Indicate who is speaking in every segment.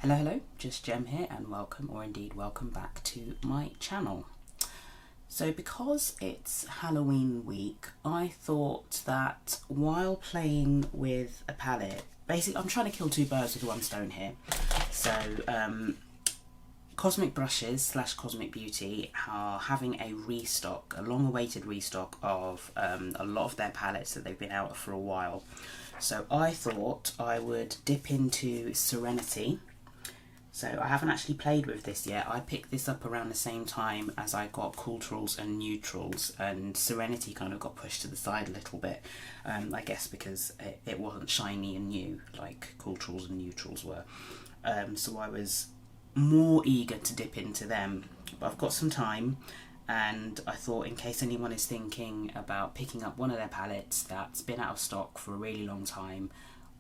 Speaker 1: Hello, just Gem here and welcome, or indeed welcome back to my channel. So because it's Halloween week, I thought that while playing with a palette, basically I'm trying to kill two birds with one stone here. So Cosmic Brushes / Cosmic Beauty are having a restock, a long awaited restock of a lot of their palettes that they've been out for a while. So I thought I would dip into Serenity. So I haven't actually played with this yet. I picked this up around the same time as I got Nudetrals and Neutrals, and Serenity kind of got pushed to the side a little bit, I guess because it wasn't shiny and new like Nudetrals and Neutrals were. So I was more eager to dip into them, but I've got some time, and I thought in case anyone is thinking about picking up one of their palettes that's been out of stock for a really long time,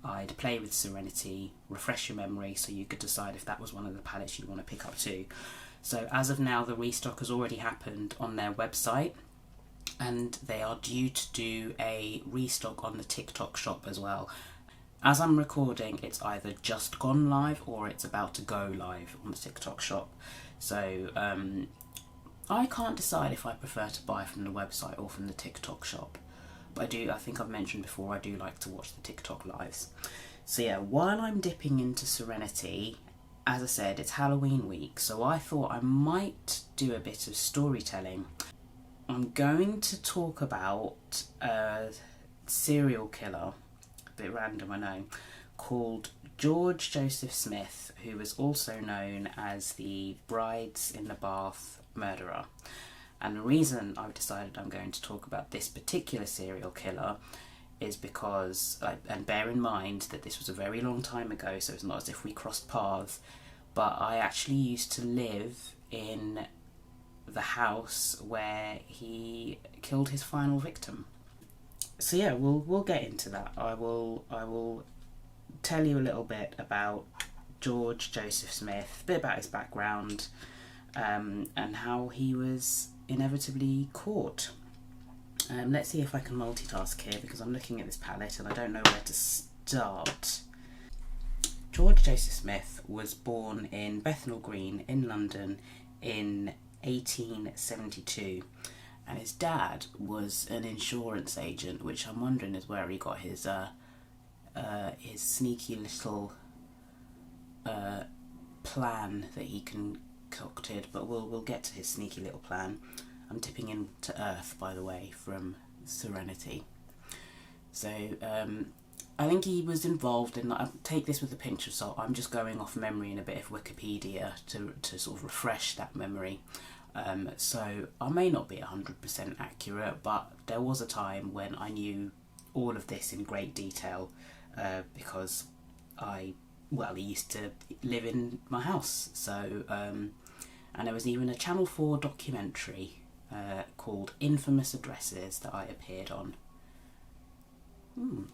Speaker 1: I'd play with Serenity, refresh your memory so you could decide if that was one of the palettes you want to pick up too. So as of now, the restock has already happened on their website, and they are due to do a restock on the TikTok shop as well. As I'm recording, it's either just gone live or it's about to go live on the TikTok shop. So I can't decide if I prefer to buy from the website or from the TikTok shop. But I think I've mentioned before, I do like to watch the TikTok lives. So yeah, while I'm dipping into Serenity, as I said, it's Halloween week, so I thought I might do a bit of storytelling. I'm going to talk about a serial killer, a bit random I know, called Giorgio Smith, who was also known as the Brides in the Bath murderer. And the reason I've decided I'm going to talk about this particular serial killer is because, and bear in mind that this was a very long time ago, so it's not as if we crossed paths, but I actually used to live in the house where he killed his final victim. So yeah, we'll get into that. I will tell you a little bit about Giorgio Smith, a bit about his background, and how he was inevitably caught. Let's see if I can multitask here because I'm looking at this palette and I don't know where to start. Giorgio Smith was born in Bethnal Green in London in 1872, and his dad was an insurance agent, which I'm wondering is where he got his sneaky little plan that he concocted, but we'll get to his sneaky little plan. I'm tipping into Earth, by the way, from Serenity. So I think he was involved in, take this with a pinch of salt, I'm just going off memory and a bit of Wikipedia to sort of refresh that memory. So I may not be 100% accurate, but there was a time when I knew all of this in great detail because he used to live in my house. So and there was even a Channel 4 documentary called Infamous Addresses that I appeared on.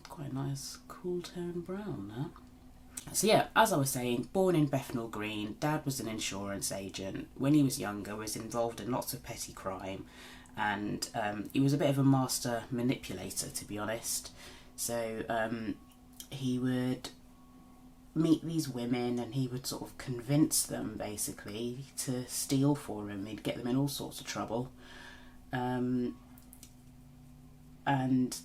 Speaker 1: Quite a nice cool tone brown there. So yeah, as I was saying, born in Bethnal Green, dad was an insurance agent. When he was younger, was involved in lots of petty crime, and he was a bit of a master manipulator, to be honest. So he would meet these women and he would sort of convince them basically to steal for him. He'd get them in all sorts of trouble, and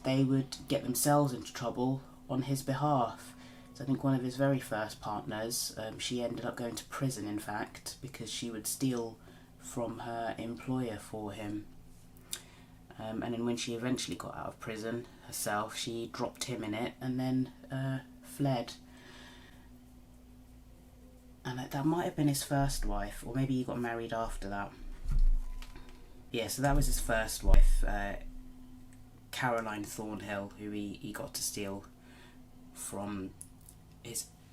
Speaker 1: they would get themselves into trouble on his behalf. So I think one of his very first partners, she ended up going to prison, in fact, because she would steal from her employer for him. And then when she eventually got out of prison herself, she dropped him in it and then fled. And that might have been his first wife, or maybe he got married after that. Yeah, so that was his first wife, Caroline Thornhill, who he got to steal from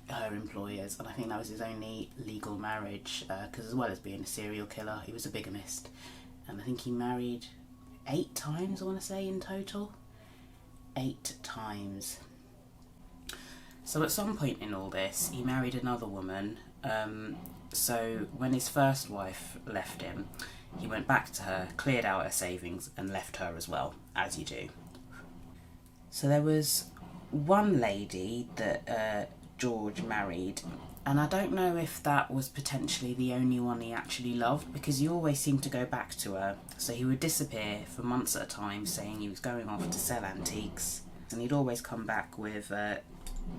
Speaker 1: her employers, and I think that was his only legal marriage, because as well as being a serial killer, he was a bigamist, and I think he married 8 times, I want to say, in total. 8 times. So at some point in all this, he married another woman. So when his first wife left him, he went back to her, cleared out her savings, and left her as well, as you do. So there was one lady that George married And I don't know if that was potentially the only one he actually loved, because he always seemed to go back to her. So he would disappear for months at a time saying he was going off to sell antiques, and he'd always come back with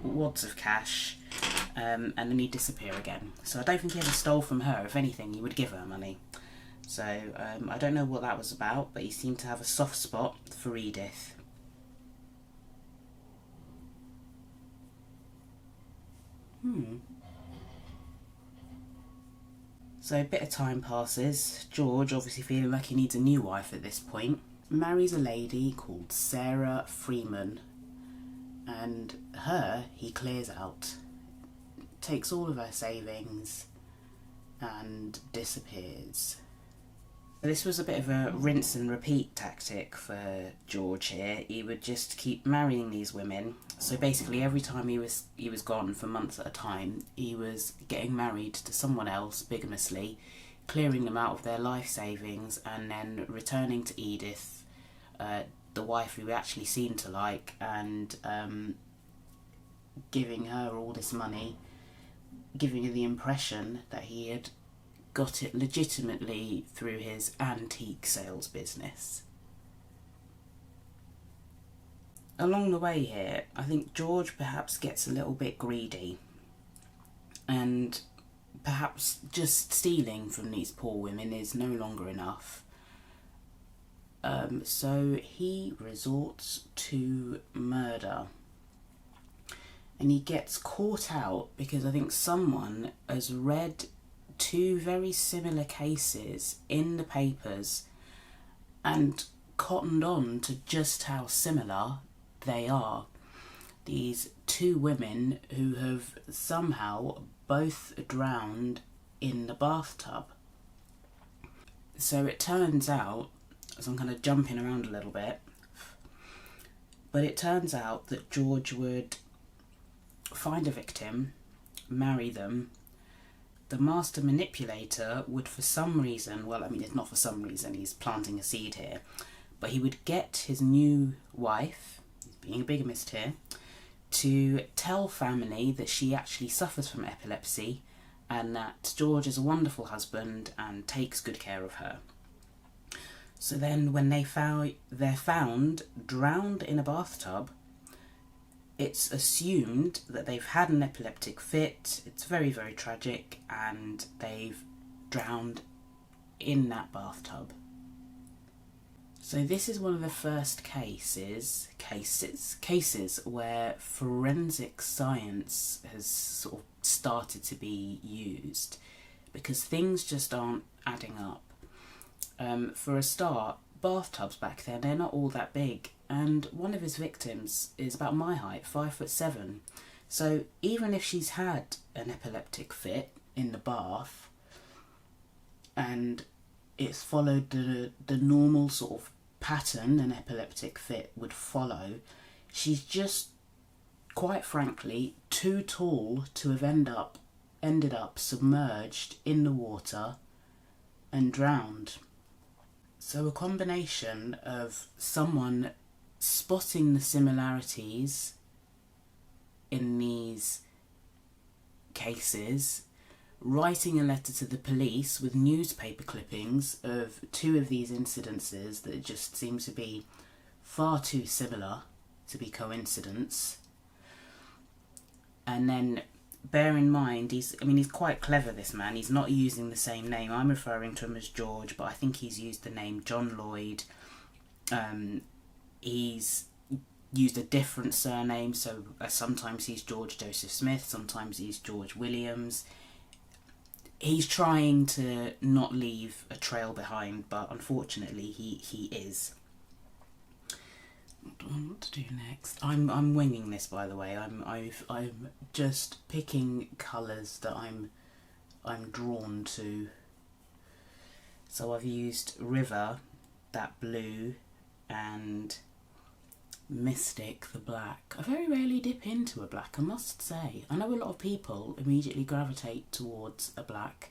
Speaker 1: wads of cash, and then he'd disappear again. So I don't think he ever stole from her. If anything, he would give her money. So I don't know what that was about, but he seemed to have a soft spot for Edith. So a bit of time passes. George, obviously feeling like he needs a new wife at this point, marries a lady called Sarah Freeman, and her he clears out, takes all of her savings and disappears. This was a bit of a rinse and repeat tactic for George here. He would just keep marrying these women. So basically every time he was gone for months at a time, he was getting married to someone else bigamously, clearing them out of their life savings, and then returning to Edith, the wife who he actually seemed to like, and giving her all this money, giving her the impression that he had got it legitimately through his antique sales business. Along the way here, I think George perhaps gets a little bit greedy, and perhaps just stealing from these poor women is no longer enough. So he resorts to murder. And he gets caught out because I think someone has read two very similar cases in the papers and cottoned on to just how similar they are. These two women who have somehow both drowned in the bathtub. So it turns out, as I'm kind of jumping around a little bit, but it turns out that George would find a victim, marry them. The master manipulator would, for some reason, well, I mean, it's not for some reason, he's planting a seed here, but he would get his new wife, being a bigamist here, to tell family that she actually suffers from epilepsy and that George is a wonderful husband and takes good care of her. So then when they're found drowned in a bathtub, it's assumed that they've had an epileptic fit. It's very, very tragic, and they've drowned in that bathtub. So this is one of the first cases where forensic science has sort of started to be used, because things just aren't adding up. For a start, bathtubs back then, they're not all that big, and one of his victims is about my height, 5'7". So even if she's had an epileptic fit in the bath and it's followed the normal sort of pattern an epileptic fit would follow, she's just, quite frankly, too tall to have ended up submerged in the water and drowned. So a combination of someone spotting the similarities in these cases, writing a letter to the police with newspaper clippings of two of these incidences that just seem to be far too similar to be coincidence. And then bear in mind, he's quite clever, this man. He's not using the same name. I'm referring to him as George, but I think he's used the name John Lloyd. He's used a different surname, so sometimes he's George Joseph Smith, sometimes he's George Williams. He's trying to not leave a trail behind, but unfortunately he is. What to do next? I'm winging this, by the way. I'm just picking colours that I'm drawn to. So I've used River, that blue, and Mystic, the black. I very rarely dip into a black, I must say. I know a lot of people immediately gravitate towards a black,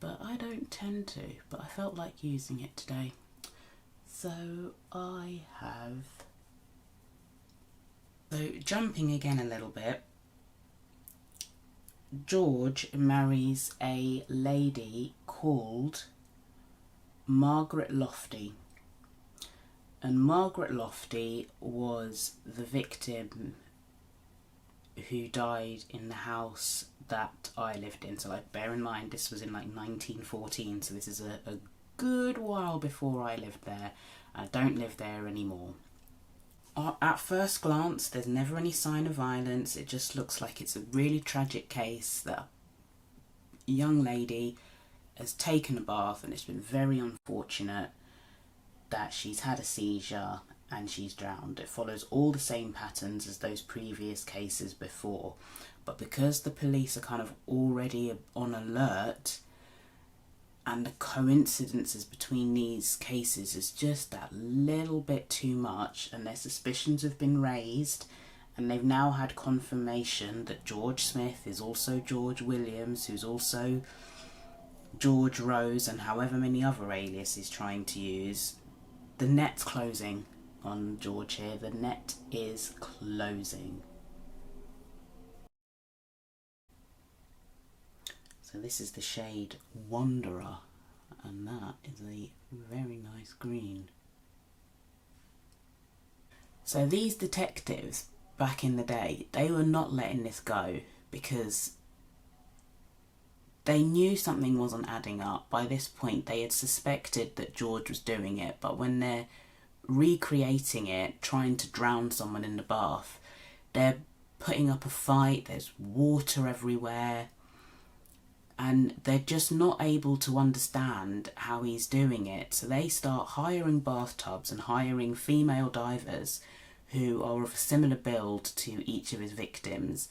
Speaker 1: but I don't tend to. But I felt like using it today. So I have... So jumping again a little bit, George marries a lady called Margaret Lofty. And Margaret Lofty was the victim who died in the house that I lived in. So like, bear in mind, this was in like 1914, so this is a good while before I lived there. I don't live there anymore. At first glance, there's never any sign of violence. It just looks like it's a really tragic case that a young lady has taken a bath, and it's been very unfortunate that she's had a seizure and she's drowned. It follows all the same patterns as those previous cases before, but because the police are kind of already on alert, and the coincidences between these cases is just that little bit too much, and their suspicions have been raised, and they've now had confirmation that George Smith is also George Williams, who's also George Rose, and however many other aliases he's trying to use. The net's closing on George here. The net is closing. So this is the shade Wanderer, and that is a very nice green. So these detectives back in the day, they were not letting this go because they knew something wasn't adding up. By this point, they had suspected that George was doing it, but when they're recreating it, trying to drown someone in the bath, they're putting up a fight, there's water everywhere, and they're just not able to understand how he's doing it. So they start hiring bathtubs and hiring female divers who are of a similar build to each of his victims,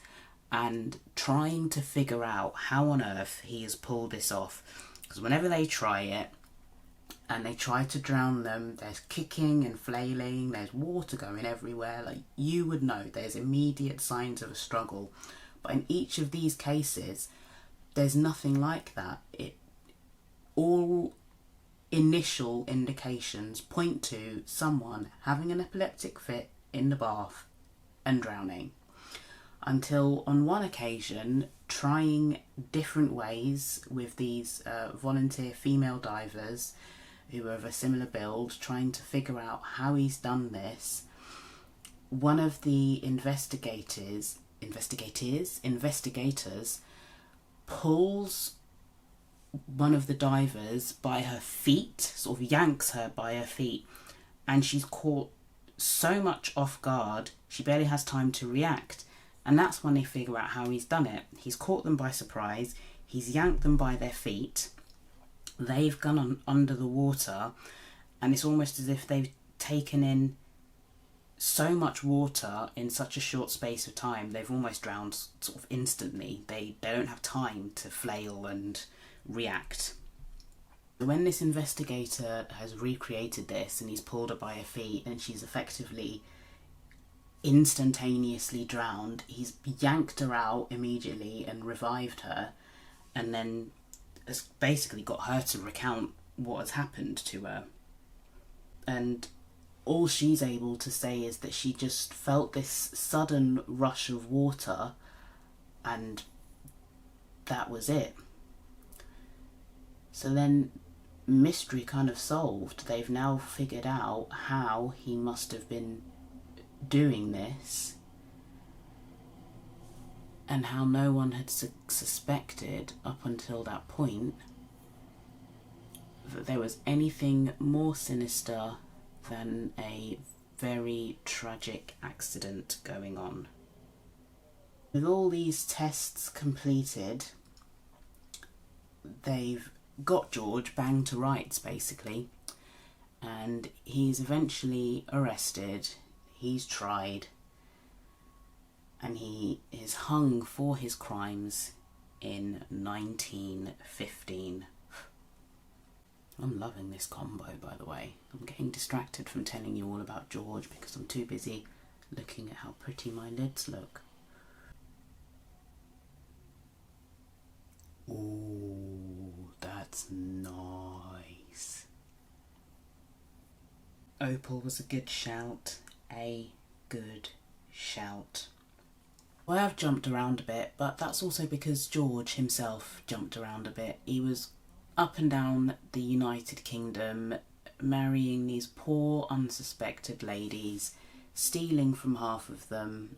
Speaker 1: and trying to figure out how on earth he has pulled this off. Because whenever they try it and they try to drown them, there's kicking and flailing, there's water going everywhere. Like, you would know, there's immediate signs of a struggle. But in each of these cases, there's nothing like that. All initial indications point to someone having an epileptic fit in the bath and drowning. Until on one occasion, trying different ways with these volunteer female divers who are of a similar build, trying to figure out how he's done this, one of the investigators pulls one of the divers by her feet, sort of yanks her by her feet, and she's caught so much off guard she barely has time to react. And that's when they figure out how he's done it. He's caught them by surprise, he's yanked them by their feet, they've gone on under the water, and it's almost as if they've taken in so much water in such a short space of time, they've almost drowned sort of instantly. They don't have time to flail and react. When this investigator has recreated this and he's pulled her by her feet and she's effectively instantaneously drowned, he's yanked her out immediately and revived her, and then has basically got her to recount what has happened to her. And all she's able to say is that she just felt this sudden rush of water and that was it. So then, mystery kind of solved. They've now figured out how he must have been doing this and how no one had suspected up until that point that there was anything more sinister than a very tragic accident going on. With all these tests completed, they've got George banged to rights basically, and he's eventually arrested, he's tried, and he is hung for his crimes in 1915. I'm loving this combo, by the way. I'm getting distracted from telling you all about George because I'm too busy looking at how pretty my lids look. Ooh, that's nice. Opal was a good shout. A good shout. I have jumped around a bit, but that's also because George himself jumped around a bit. He was up and down the United Kingdom, marrying these poor unsuspected ladies, stealing from half of them,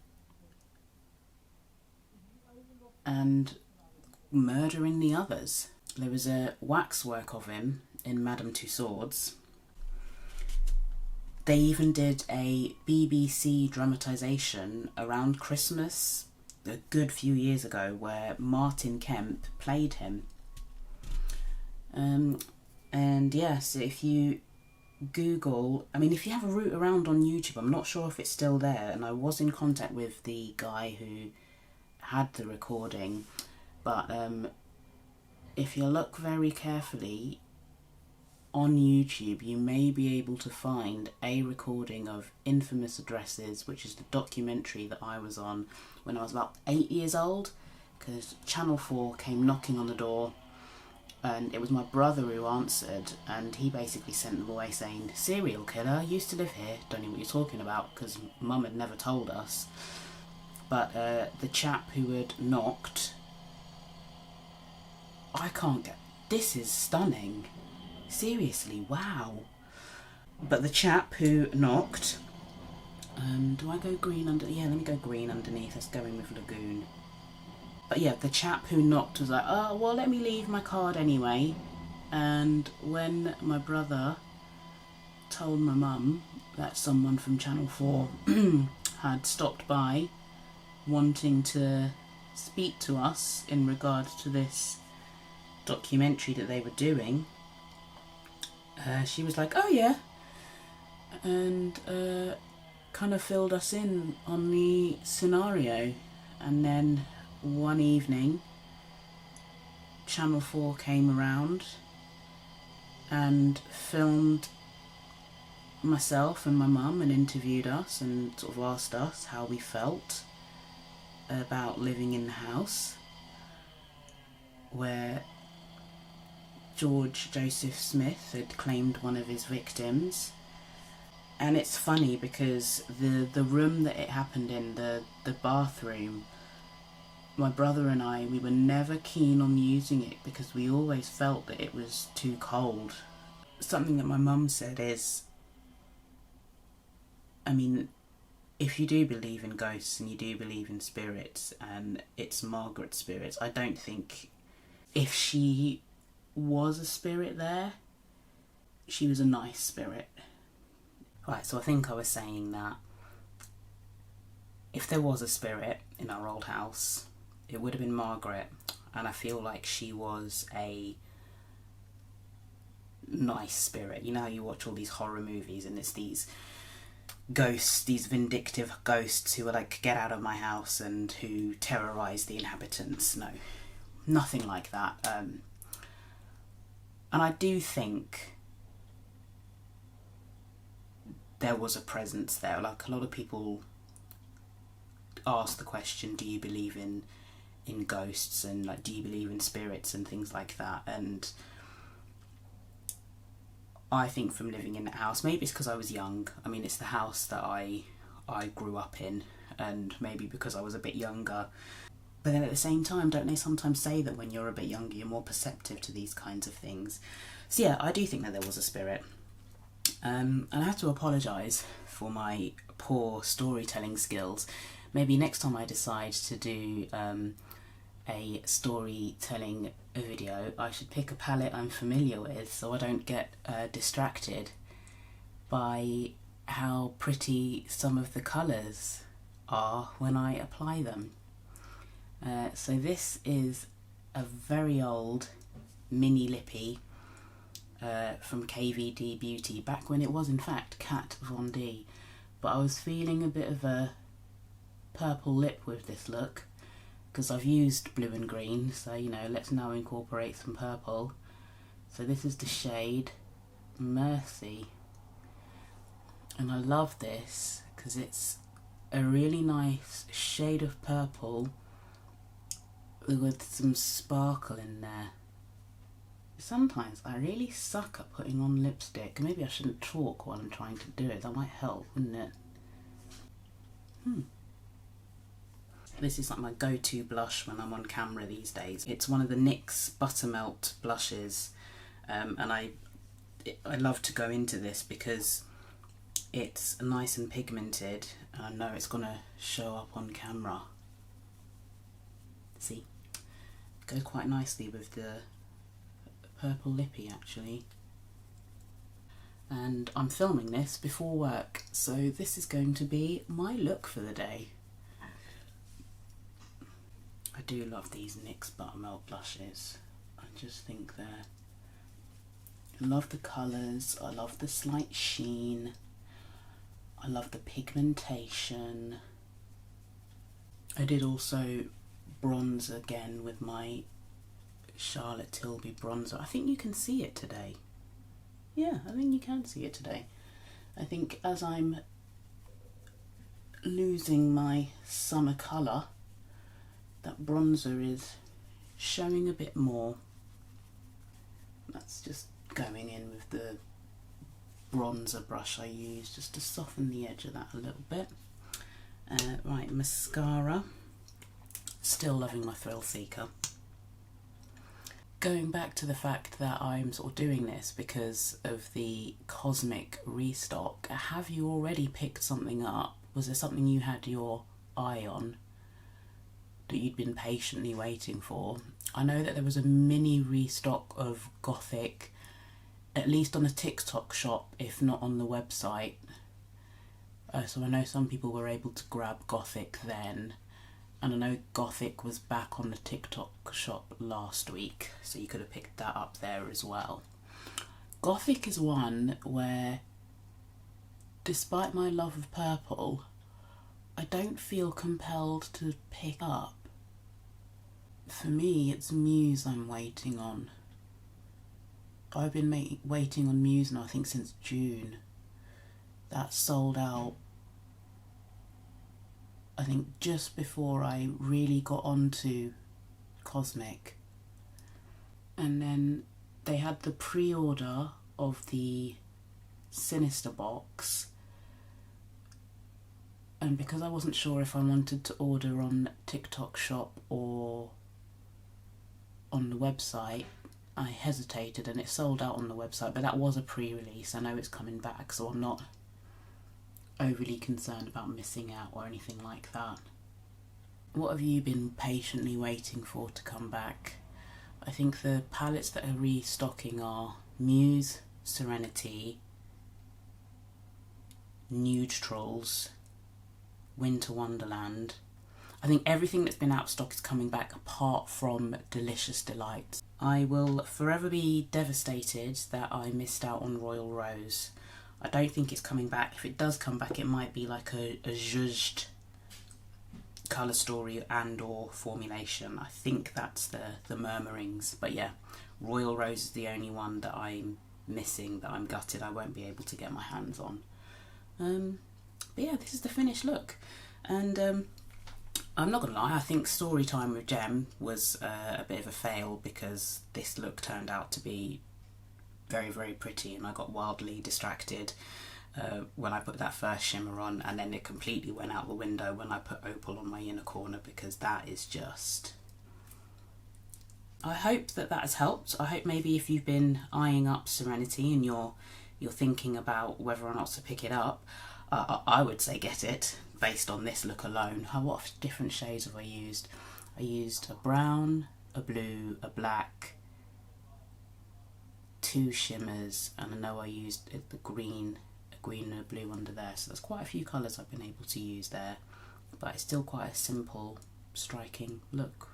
Speaker 1: and murdering the others. There was a waxwork of him in Madame Tussauds. They even did a BBC dramatisation around Christmas a good few years ago where Martin Kemp played him. And yes, if you Google, I mean, if you have a root around on YouTube, I'm not sure if it's still there, and I was in contact with the guy who had the recording, but if you look very carefully on YouTube, you may be able to find a recording of Infamous Addresses, which is the documentary that I was on when I was about 8 years old, because Channel 4 came knocking on the door, and it was my brother who answered, and he basically sent them away saying, "Serial killer, used to live here, don't know what you're talking about," because Mum had never told us. But the chap who had knocked, I can't get, this is stunning. Seriously, wow. But the chap who knocked, do I go green under, yeah, let me go green underneath, let's go in with Lagoon. But yeah, the chap who knocked was like, "Oh, well, let me leave my card anyway." And when my brother told my mum that someone from Channel 4 had stopped by wanting to speak to us in regard to this documentary that they were doing, she was like, "Oh yeah," and kind of filled us in on the scenario. And then one evening, Channel 4 came around and filmed myself and my mum and interviewed us and sort of asked us how we felt about living in the house where George Joseph Smith had claimed one of his victims. And it's funny because the room that it happened in, the bathroom, my brother and I, we were never keen on using it because we always felt that it was too cold. Something that my mum said is, I mean, if you do believe in ghosts and you do believe in spirits, and it's Margaret's spirits, I don't think if she was a spirit there, she was a nice spirit. Right, so I think I was saying that if there was a spirit in our old house, it would have been Margaret, and I feel like she was a nice spirit. You know how you watch all these horror movies and it's these ghosts, these vindictive ghosts who are like, "Get out of my house," and who terrorise the inhabitants. No, nothing like that. And I do think there was a presence there. Like, a lot of people ask the question, do you believe in ghosts, and like, do you believe in spirits and things like that? And I think from living in that house, maybe it's because I was young, I mean, it's the house that I grew up in, and maybe because I was a bit younger, but then at the same time, don't they sometimes say that when you're a bit younger you're more perceptive to these kinds of things? So yeah, I do think that there was a spirit. And I have to apologise for my poor storytelling skills. Maybe next time I decide to do a storytelling video, I should pick a palette I'm familiar with so I don't get distracted by how pretty some of the colours are when I apply them. So this is a very old mini lippy from KVD Beauty, back when it was in fact Kat Von D, but I was feeling a bit of a purple lip with this look because I've used blue and green, so you know, let's now incorporate some purple. So this is the shade Mercy, and I love this because it's a really nice shade of purple with some sparkle in there. Sometimes I really suck at putting on lipstick. Maybe I shouldn't talk while I'm trying to do it. That might help, wouldn't it? This is like my go-to blush when I'm on camera these days. It's one of the NYX Buttermelt blushes, and I love to go into this because it's nice and pigmented, and I know it's gonna show up on camera. See, goes quite nicely with the purple lippy actually. And I'm filming this before work, so this is going to be my look for the day. I do love these NYX Buttermelt blushes. I just think I love the colours, I love the slight sheen, I love the pigmentation. I did also bronze again with my Charlotte Tilbury bronzer. I think you can see it today. Yeah, I think you can see it today. I think as I'm losing my summer colour, that bronzer is showing a bit more. That's just going in with the bronzer brush I use just to soften the edge of that a little bit. Right, mascara. Still loving my Thrill Seeker. Going back to the fact that I'm sort of doing this because of the Cosmic restock, have you already picked something up? Was there something you had your eye on that you'd been patiently waiting for? I know that there was a mini restock of Gothic, at least on a TikTok shop, if not on the website. So I know some people were able to grab Gothic then. And I know Gothic was back on the TikTok shop last week, so you could have picked that up there as well. Gothic is one where, despite my love of purple, I don't feel compelled to pick up. For me, it's Muse I'm waiting on. I've been waiting on Muse now, I think since June. That sold out, I think, just before I really got onto Cosmic. And then they had the pre-order of the Sinister box, and because I wasn't sure if I wanted to order on TikTok shop or on the website, I hesitated, and it sold out on the website, but that was a pre-release. I know it's coming back, so I'm not overly concerned about missing out or anything like that. What have you been patiently waiting for to come back? I think the palettes that are restocking are Muse, Serenity, Nudetrals, Winter Wonderland. I think everything that's been out of stock is coming back apart from Delicious Delights. I will forever be devastated that I missed out on Royal Rose. I don't think it's coming back. If it does come back, it might be like a zhuzhed colour story and or formulation. I think that's the murmurings. But yeah, Royal Rose is the only one that I'm missing, that I'm gutted I won't be able to get my hands on. But yeah, this is the finished look. And I'm not gonna lie, I think Storytime with Gem was a bit of a fail, because this look turned out to be very, very pretty, and I got wildly distracted when I put that first shimmer on, and then it completely went out the window when I put Opal on my inner corner, because that is just... I hope that has helped. I hope maybe if you've been eyeing up Serenity and you're thinking about whether or not to pick it up, I would say get it, based on this look alone. What different shades have I used? I used a brown, a blue, a black, 2 shimmers, and I know I used a green and a blue under there, so there's quite a few colours I've been able to use there, but it's still quite a simple, striking look.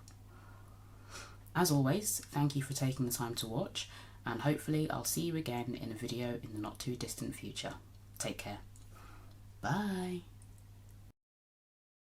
Speaker 1: As always, thank you for taking the time to watch, and hopefully I'll see you again in a video in the not too distant future. Take care. Bye.